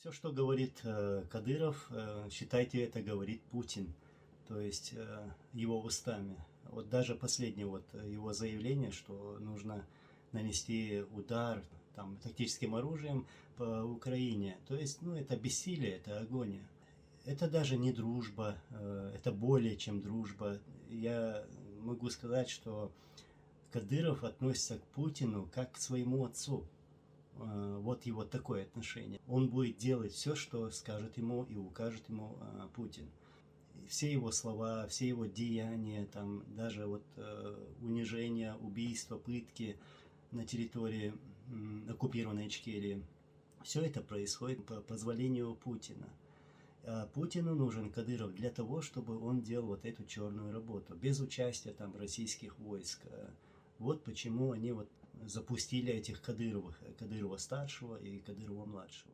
Все, что говорит Кадыров, считайте, это говорит Путин, то есть его устами. Вот даже последнее его заявление, что нужно нанести удар там, тактическим оружием по Украине. То есть, ну, это бессилие, это агония. Это даже не дружба, это более чем дружба. Я могу сказать, что Кадыров относится к Путину как к своему отцу. Вот его такое отношение. Он будет делать все, что скажет ему и укажет ему Путин. Все его слова, все его деяния, там, даже унижения, убийства, пытки на территории оккупированной Ичкерии, все это происходит по позволению Путина. А Путину нужен Кадыров для того, чтобы он делал вот эту черную работу, без участия там российских войск. Вот почему они запустили этих Кадыровых, Кадырова-старшего и Кадырова-младшего.